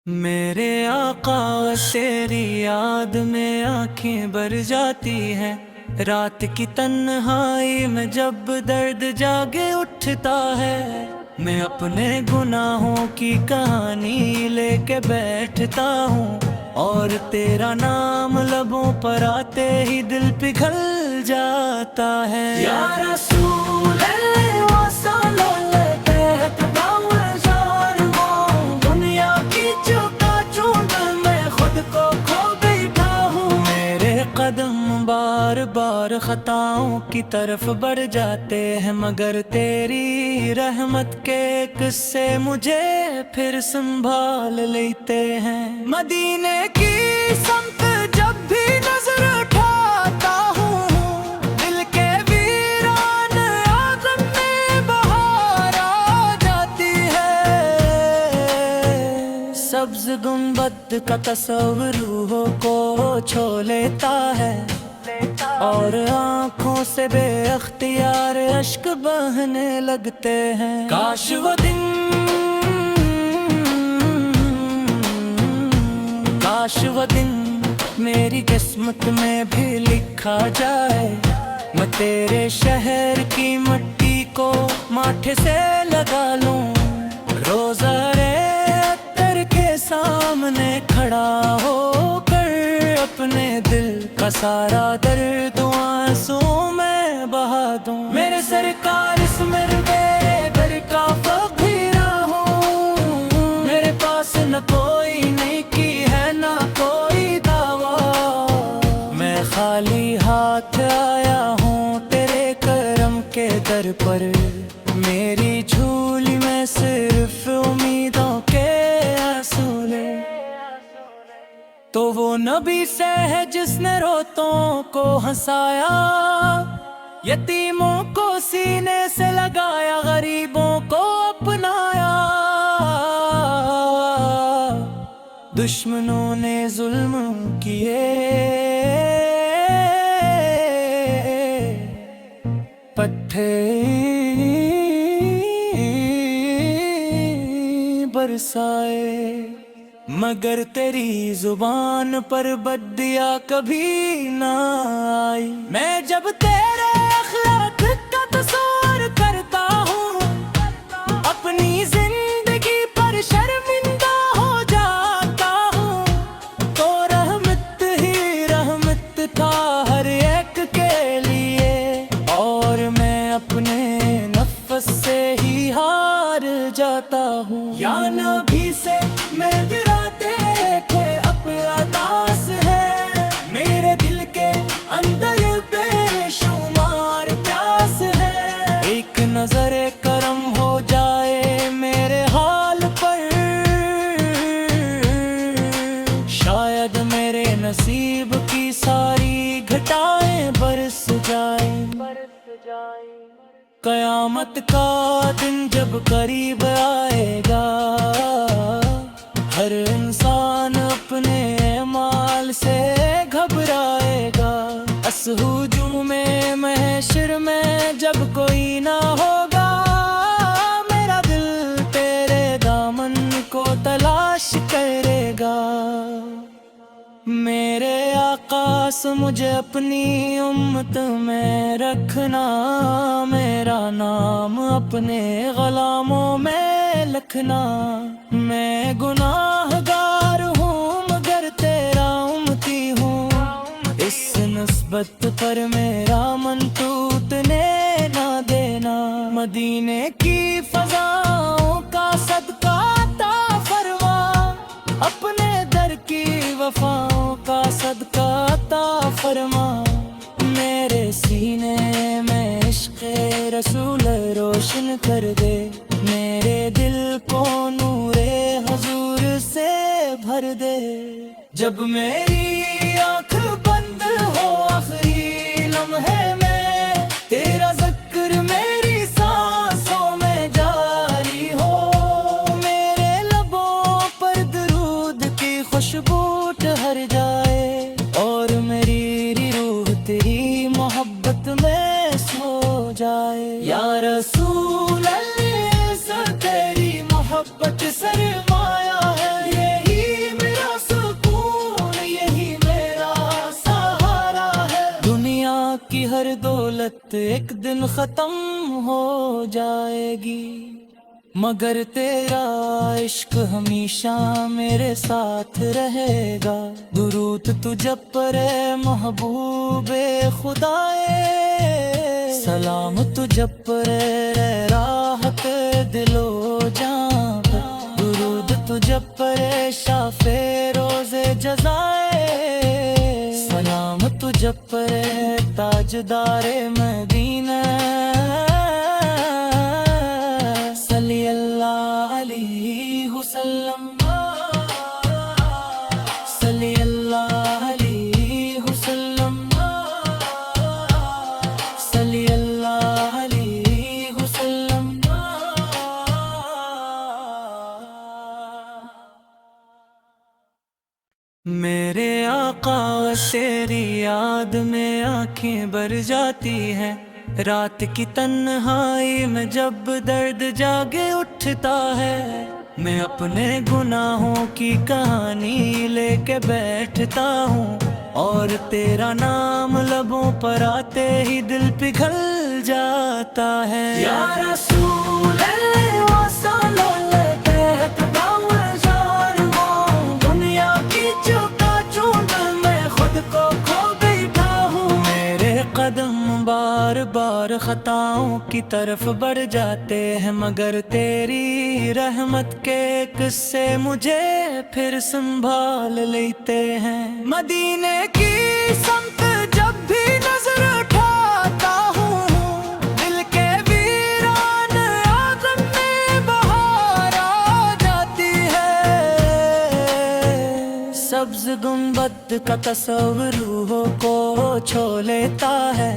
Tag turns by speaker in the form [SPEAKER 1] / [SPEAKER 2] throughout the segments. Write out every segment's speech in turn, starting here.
[SPEAKER 1] میرے آقا تیری یاد میں آنکھیں بھر جاتی ہیں، رات کی تنہائی میں جب درد جاگے اٹھتا ہے۔ میں اپنے گناہوں کی کہانی لے کے بیٹھتا ہوں، اور تیرا نام لبوں پر آتے ہی دل پگھل جاتا ہے۔ یا رسول اللہ صلی اللہ علیہ وسلم، دنیا کی چوکا چوند میں خود کو کھو بیٹھا ہوں۔ میرے قدم بار بار خطاؤں کی طرف بڑھ جاتے ہیں، مگر تیری رحمت کے قصے مجھے پھر سنبھال لیتے ہیں۔ مدینے کی سمت جب بھی نظر اٹھاتا ہوں، دل کے ویران آنگن میں بہار آ جاتی ہے۔ سبز گنبد کا تصور روحوں کو چھو لیتا ہے، اور آنکھوں سے بے اختیار اشک بہنے لگتے ہیں۔ کاش وہ دن، کاش وہ دن میری قسمت میں بھی لکھا جائے، میں تیرے شہر کی مٹی کو ماتھے سے لگا لوں، روزہ عطر کے سامنے کھڑا ہو کر اپنے دل کا سارا درد آنسوں میں بہا دوں۔ میرے سرکار اس میرے گھر کا فقیرہ ہوں، میرے پاس نہ کوئی نیکی ہے نہ کوئی دعویٰ، میں خالی ہاتھ آیا ہوں تیرے کرم کے در پر، میری جھولی میں صرف امیدوں کے اصولے۔ تو وہ نبی سے ہے جس نے روتوں کو ہنسایا، یتیموں کو سینے سے لگایا، غریبوں کو اپنایا۔ دشمنوں نے ظلم کیے، پتھر برسائے، مگر تیری زبان پر بدیا کبھی نہ آئی۔ میں جب تیرے اخلاق کا تصور کرتا ہوں، اپنی زندگی پر شرمندہ ہو جاتا ہوں، تو رحمت ہی رحمت تھا ہر ایک کے لیے، اور میں اپنے نفس سے ہی ہار جاتا ہوں۔ یا نبی سے میں نظر کرم ہو جائے میرے حال پر، شاید میرے نصیب کی ساری گھٹائیں برس جائیں۔ قیامت کا دن جب قریب آئے گا، ہر انسان اپنے اعمال سے گھبرائے گا۔ اس ہجوم محشر میں جب کوئی نہ ہوگا، میرا دل تیرے دامن کو تلاش کرے گا۔ میرے آقا سے مجھے اپنی امت میں رکھنا، میرا نام اپنے غلاموں میں لکھنا۔ میں گناہگار ہوں مگر تیرا امتی ہوں، اس نسبت پر میرا من ٹوٹنے نہ دینا۔ مدینے کی فضاؤں کا صدقہ عطا فرما، اپنے در کی وفاؤں کا صدقہ عطا فرما۔ میرے سینے میں عشق رسول روشن کر دے، میرے دل کو نور حضور سے بھر دے۔ جب میری آنکھ بند ہو آخری لمحے میں، تیرا ذکر میری سانسوں میں جاری ہو، میرے لبوں پر درود کی خوشبو ٹھہر جائے، اور میری روح تیری محبت میں سو جائے۔ یا رسول اللہ تیری محبت سرمایہ ہے، یہی رحمت ایک دن ختم ہو جائے گی، مگر تیرا عشق ہمیشہ میرے ساتھ رہے گا۔ درود تجھ پر اے محبوب خدائے، سلام تجھ پر اے راحت دل و جان، درود تجھ پر اے شافع روز جزائے، سلام تجھ پر اے تاجدار مدینہ، صلی اللہ علیہ وسلم، صلی اللہ علیہ وسلم، صلی اللہ علیہ وسلم۔ میرے آقا تیری یاد میں آنکھیں بھر جاتی ہیں، رات کی تنہائی میں جب درد جاگے اٹھتا ہے، میں اپنے گناہوں کی کہانی لے کے بیٹھتا ہوں، اور تیرا نام لبوں پر آتے ہی دل پگھل جاتا ہے۔ یا رسول اللہ وصلو لبیک باول جان، دنیا کی چوکا چوند میں خود کو کھو بیٹھا ہوں، میرے قدم بار بار خطاؤں کی طرف بڑھ جاتے ہیں، مگر تیری رحمت کے قصے مجھے پھر سنبھال لیتے ہیں۔ مدینے کی سمت جب بھی نظر اٹھاتا ہوں، دل کے ویران آنگن میں بہار آ جاتی ہے، سبز گنبد کا تصور روحوں کو چھو لیتا ہے،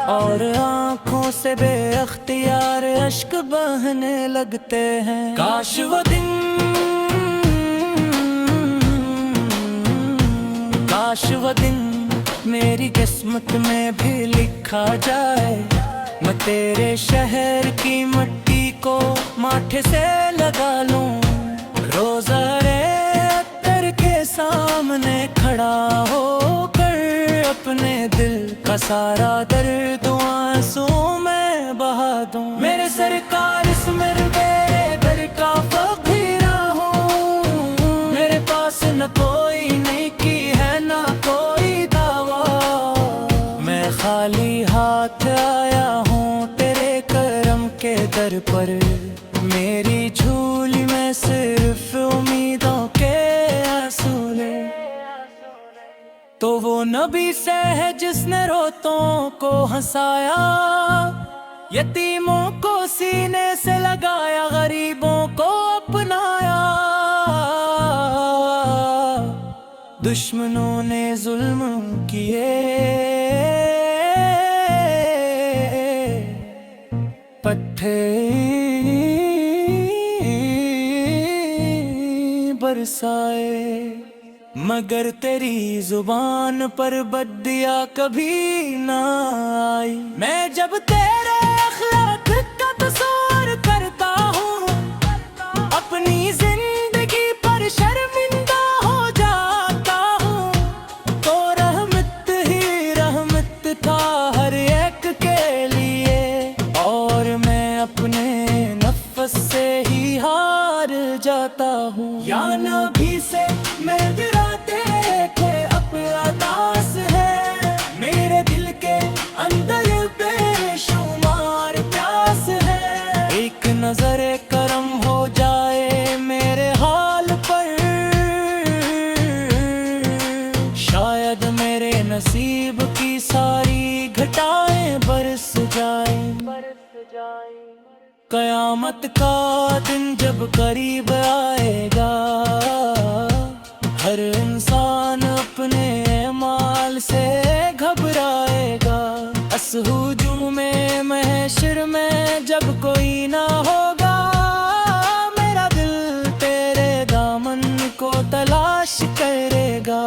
[SPEAKER 1] اور آنکھوں سے بے اختیار اشک بہنے لگتے ہیں۔ کاش وہ دن، کاش وہ دن میری قسمت میں بھی لکھا جائے، میں تیرے شہر کی مٹی کو ماتھے سے لگا لوں، روزہ اختر کے سامنے کھڑا ہو کر اپنے دل کا سارا درد آنسوں میں بہا دوں۔ میرے سرکار اس میرے در کا فقیرہ ہوں، میرے پاس نہ کوئی نیکی ہے نہ کوئی دعویٰ، میں خالی ہاتھ آیا ہوں تیرے کرم کے در پر، میری جھولی میں صرف امیدوں کے آنسو لے۔ تو وہ نبی سے ہے جس نے روتوں کو ہنسایا، یتیموں کو سینے سے لگایا، غریبوں کو اپنایا، دشمنوں نے ظلم کیے پتھر برسائے، مگر تیری زبان پر بدیا کبھی نہ آئی۔ میں جب تیرے اخلاق کا تصور کرتا ہوں، اپنی زندگی پر شرمندہ ہو جاتا ہوں، تو رحمت ہی رحمت تھا ہر ایک کے لیے، اور میں اپنے نفس سے ہی ہار جاتا ہوں۔ یا نبی سے میں نظر کرم ہو جائے میرے حال پر، شاید میرے نصیب کی ساری گھٹائیں برس جائیں۔ قیامت کا دن جب قریب آئے گا، ہر انسان اپنے اعمال سے گھبرائے گا، اس ہجوم محشر میں جب کوئی نہ ہوگا، میرا دل تیرے دامن کو تلاش کرے گا۔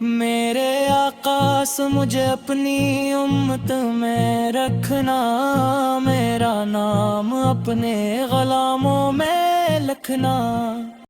[SPEAKER 1] میرے آقا سے مجھے اپنی امت میں رکھنا، میرا نام اپنے غلاموں میں لکھنا۔